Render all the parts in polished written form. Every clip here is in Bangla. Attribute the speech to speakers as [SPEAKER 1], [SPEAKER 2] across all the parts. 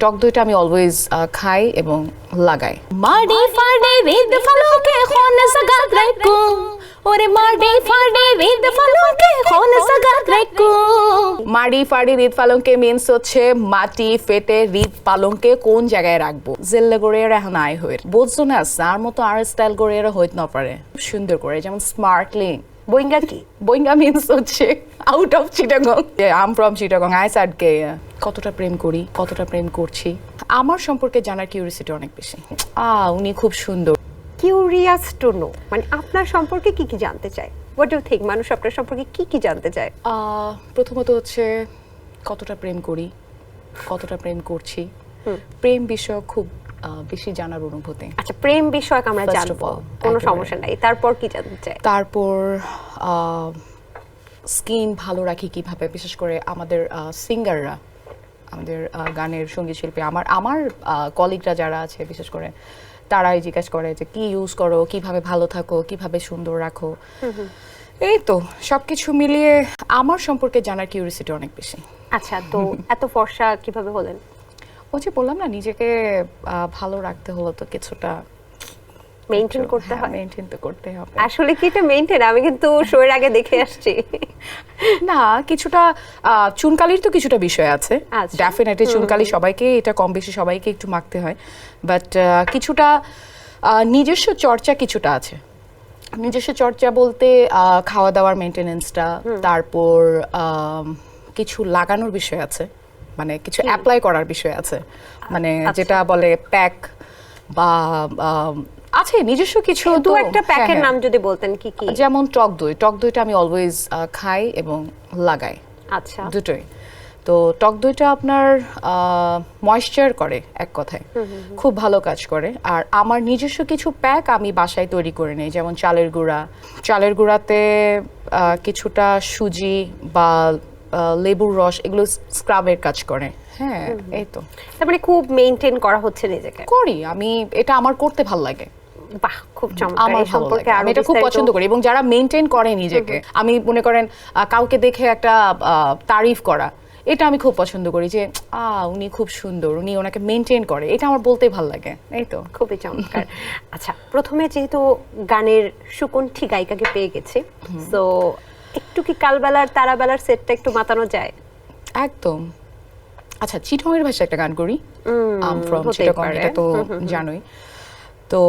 [SPEAKER 1] টক দইটা আমি অলওয়েজ খাই এবং লাগাই। মাডি ফাডি রিদ ফালুকে খন সাগাত রাইকো, ওরে মাডি ফাডি রিদ ফালুকে খন সাগাত রাইকো। মাডি ফাডি রিদ ফালুকে মিন্স হচ্ছে মাটি ফেটে রিদ পালংকে কোন জায়গায় রাখবো। জেল্লে গড়ে এখন আয় হয়ে বুঝছো না, আর মতো আর স্টাইল গড়ে হইতে না পারে সুন্দর করে, যেমন স্মার্টলি।
[SPEAKER 2] বইঙ্গা কি?
[SPEAKER 1] বইঙ্গা মিন্স হচ্ছে out of Chittagong. I am from Chittagong. আই সাডকে কতটা প্রেম করি, কতটা প্রেম করছি, আমার সম্পর্কে জানার কিউরিয়াসিটি অনেক বেশি। উনি খুব সুন্দর।
[SPEAKER 2] কিউরিয়াস টু নো, মানে আপনার সম্পর্কে কি কি জানতে চায়? হোয়াট ডু থিংক মানুষ আপনার সম্পর্কে কি কি জানতে চায়?
[SPEAKER 1] প্রথমত হচ্ছে কতটা প্রেম করি, কতটা প্রেম করছি, প্রেম বিষয়ক খুব বেশি জানার অনুভূতি।
[SPEAKER 2] আচ্ছা, প্রেম বিষয়ক আমরা জানবো, কোনো সমস্যা নাই। তারপর কি জানতে চায়?
[SPEAKER 1] তারপর স্কিন ভালো রাখি কিভাবে, বিশেষ করে আমাদের সিঙ্গাররা, আমাদের গানের সঙ্গীত শিল্পী, আমার কলিগরা যারা আছে বিশেষ করে তারাই জিজ্ঞাসা করে যে কি ইউজ করো, কিভাবে ভালো থাকো, কিভাবে সুন্দর রাখো। এই তো সবকিছু মিলিয়ে আমার সম্পর্কে জানার কিউরিয়াসিটি অনেক বেশি।
[SPEAKER 2] আচ্ছা, তো এত ফর্সা কিভাবে হলেন?
[SPEAKER 1] ওই যে বললাম না, নিজেকে ভালো রাখতে হলো তো কিছুটা
[SPEAKER 2] মেইনটেইন করতে হয়।
[SPEAKER 1] মেইনটেইন তো করতে হবে।
[SPEAKER 2] আসলে কি এটা মেইনটেইন? আমি কিন্তু শোয়ের আগে দেখে আসছি।
[SPEAKER 1] না, কিছুটা চুনকালির তো কিছুটা বিষয় আছে। ডেফিনেটলি চুনকালি সবাইকে, এটা কম বেশি সবাইকে একটু মাখতে হয়, বাট কিছুটা নিজস্ব চর্চা কিছুটা আছে। নিজস্ব চর্চা বলতে খাওয়া দাওয়ার মেইনটেনেন্সটা, তারপর কিছু লাগানোর বিষয় আছে, মানে কিছু অ্যাপ্লাই করার বিষয় আছে, মানে যেটা বলে প্যাক বা আছে নিজস্ব কিছু।
[SPEAKER 2] দু একটা প্যাকের নাম যদি বলতেন কি কি?
[SPEAKER 1] যেমন টক দই, টক দইটা আমি অলওয়েজ খাই এবং লাগাই।
[SPEAKER 2] আচ্ছা,
[SPEAKER 1] দুটোই। তো টক দইটা আপনার ময়েশ্চার করে, এক কথায় খুব ভালো কাজ করে। আর আমার নিজস্ব কিছু প্যাক আমি বাসায় তৈরি করে নিই, যেমন চালের গুঁড়া, চালের গুঁড়াতে কিছুটা সুজি বা লেবুর রস, এগুলো স্ক্রাবের কাজ করে। হ্যাঁ, এই তো।
[SPEAKER 2] তার মানে খুব মেইনটেইন করা হচ্ছে নিজেকে।
[SPEAKER 1] করি আমি, এটা আমার করতে ভালো লাগে।
[SPEAKER 2] বাহ, খুব চমৎকার।
[SPEAKER 1] আমার সম্পর্কে আমি এটা খুব পছন্দ করি, এবং যারা মেইনটেইন করে নিজেকে, আমি মনে করেন কাউকে দেখে একটা তারিফ করা, এটা আমি খুব পছন্দ করি, যে উনি খুব সুন্দর, উনি ওনাকে মেইনটেইন করে, এটা আমার বলতেই ভালো লাগে। এই তো,
[SPEAKER 2] খুবই চমৎকার। আচ্ছা, প্রথমে যেহেতু গানের সুকণ্ঠী গায়িকাকে পেয়ে গেছি, তো একটু কি কালবেলার তারাবেলার সেটটা একটু মাতানো যায়?
[SPEAKER 1] একদম। আচ্ছা, চিটংয়ের ভাষায় একটা গান করি, আম ফ্রম চিটাগং, এটা তো জানোই। তো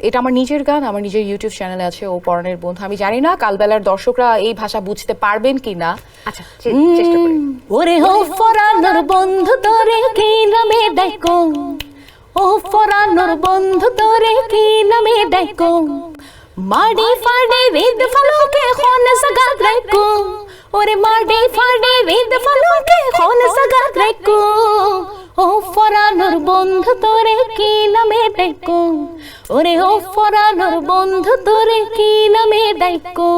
[SPEAKER 1] এটা আমার নিজের গান, আমার নিজের ইউটিউব চ্যানেলে আছে, ও পরাণের বন্ধু। আমি জানি না কালবেলার দর্শকরা এই ভাষা বুঝতে পারবেন কিনা।
[SPEAKER 2] আচ্ছা, চেষ্টা করি।
[SPEAKER 1] ওরে ও পরাণের বন্ধু তোরে কি নামে ডাকো, ও পরাণের বন্ধু তোরে কি নামে ডাকো, মাডি ফাডি রিদ ফালুকে খন সাগাত রাইকো, ওরে মাডি ফাডি রিদ ফালুকে খন সাগাত রাইকো, ও পরাণের বন্ধু তোরে কি নামে ডাকো, ওরে ও পরাণের বন্ধু তোরে কি নামে ডাকো।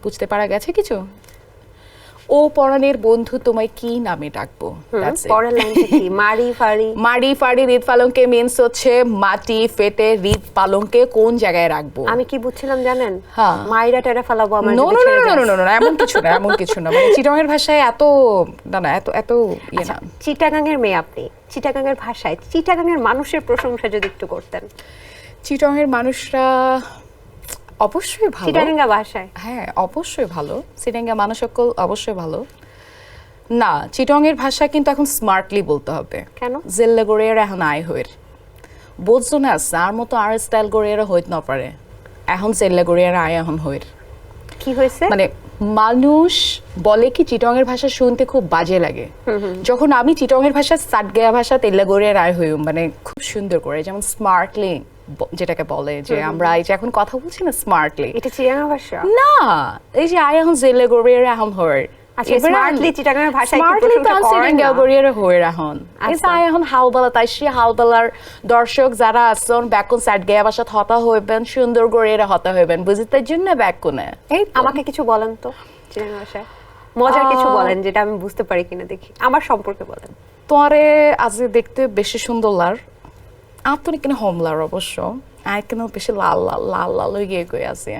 [SPEAKER 1] বুঝতে পারা গেছে কিছু? ও পরাণের বন্ধু তোমায় কি নামে ডাকবো।
[SPEAKER 2] পরের লাইনটা কি? মারি ফাড়ি,
[SPEAKER 1] মাডি ফাডি রিদ পালংকে মিন্স হচ্ছে মাটি ফেটে রিদ পালংকে কোন জায়গায় রাখবো।
[SPEAKER 2] আমি কি বুঝছিলাম জানেন?
[SPEAKER 1] হ্যাঁ,
[SPEAKER 2] মাইরা টেরা ফেলাবো আমার।
[SPEAKER 1] No no no no no, এমন কিছু না, এমন কিছু না। মানে চিটাগংয়ের ভাষায় এত না, এত ইয়ে না।
[SPEAKER 2] চিটাগাংয়ের মেয়ে আপনি, চিটাগাংয়ের ভাষায় চিটাগাংয়ের মানুষের প্রশংসা যদি একটু করতেন।
[SPEAKER 1] চিটাগংয়ের মানুষরা অবশ্যই ভালো।
[SPEAKER 2] চিটাগাঙ্গা ভাষায়?
[SPEAKER 1] হ্যাঁ, অবশ্যই ভালো। চিটাগাঙ্গা মানুষ সকল অবশ্যই ভালো। না, চিটাগংয়ের ভাষা কিন্তু এখন স্মার্টলি বলতে হবে।
[SPEAKER 2] কেন?
[SPEAKER 1] জেল্লে গড়ে এখন আয় হয়ে বুঝছো না, আর মতো আর স্টাইল গড়ে হইতে না পারে, এখন জেল্লে গড়ে আয় এখন হয়ে।
[SPEAKER 2] কি হয়েছে?
[SPEAKER 1] মানে মানুষ বলে কি চিটাগংয়ের ভাষা শুনতে খুব বাজে লাগে, যখন আমি চিটাগংয়ের ভাষা সাটগেয়া ভাষা তেল্লা গড়ে আয় হই, মানে খুব সুন্দর করে, যেমন স্মার্টলি যেটাকে বলে, যে আমরা এই যে এখন কথা বলছি না স্মার্টলি,
[SPEAKER 2] এটা চিটাগাং ভাষা
[SPEAKER 1] না, এই যে আয় এখন জেলে গড়ে এখন হয়ে।
[SPEAKER 2] আচ্ছা, স্মার্টলি চিটাগাংয়ের ভাষায়
[SPEAKER 1] স্মার্টলি চিটাগং গড়ে হয়ে এখন। এটা আয় এখন হালবালা, তাই সে হালবালার দর্শক যারা আছেন ব্যাকুন সাটগেয়া ভাষা হতা হইবেন, সুন্দর গড়ে হতা হইবেন, বুঝতে জন্য ব্যাকুনে। এই
[SPEAKER 2] আমাকে কিছু বলেন তো চিটাগাং ভাষায়, মজার কিছু বলেন যেটা আমি বুঝতে পারি কিনা দেখি, আমার সম্পর্কে বলেন।
[SPEAKER 1] তোরে আজ দেখতে বেশি সুন্দর লার, আপনি কিনা হোমলার অবশ্য, আই কেন বেশি লাল লাল লাল লাল হয়ে গিয়ে আছে।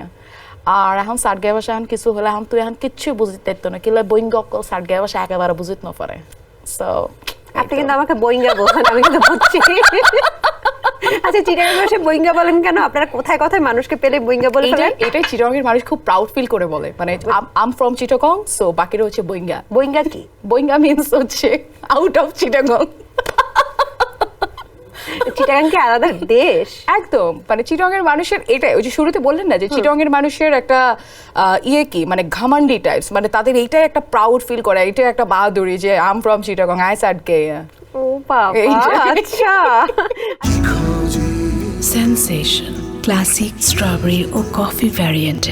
[SPEAKER 1] আর এখন সাটগেয়া ভাষা এখন কিছু হলে এখন তুই এখন কিচ্ছু বুঝতে পারতো না, কিলা বইন গকল সাটগেয়া ভাষা একেবারে বুঝতে না পারে। সো
[SPEAKER 2] আপনি কিন্তু আমাকে বইঙ্গা বলেন, আমি কিন্তু বুঝছি। আচ্ছা, চিটাগাং মানুষে বইঙ্গা বলেন কেন? আপনারা কোথায় কোথায় মানুষকে পেলে বইঙ্গা বলে ফেলেন?
[SPEAKER 1] এটাই চিটাগং এর মানুষ খুব প্রাউড ফিল করে বলে, মানে আম ফ্রম চিটাগং, সো বাকিরা হচ্ছে বইঙ্গা।
[SPEAKER 2] বইঙ্গা কি?
[SPEAKER 1] বইঙ্গা মিন্স হচ্ছে আউট অফ চিটাগং।
[SPEAKER 2] চিটাগাং কি আলাদা দেশ?
[SPEAKER 1] একদম, মানে চিটাগং এর মানুষের এটাই, ওই যে শুরুতে বললেন না যে চিটাগং এর মানুষের একটা ইয়ে কি মানে ঘামান্ডি টাইপস, মানে তাদের এইটাই একটা প্রাউড ফিল করে, এটাই একটা বাহাদুরি যে আম ফ্রম চিটাগং, আই সাডকে।
[SPEAKER 2] ও বাবা, আচ্ছা।
[SPEAKER 3] Sensation, classic strawberry or coffee variant.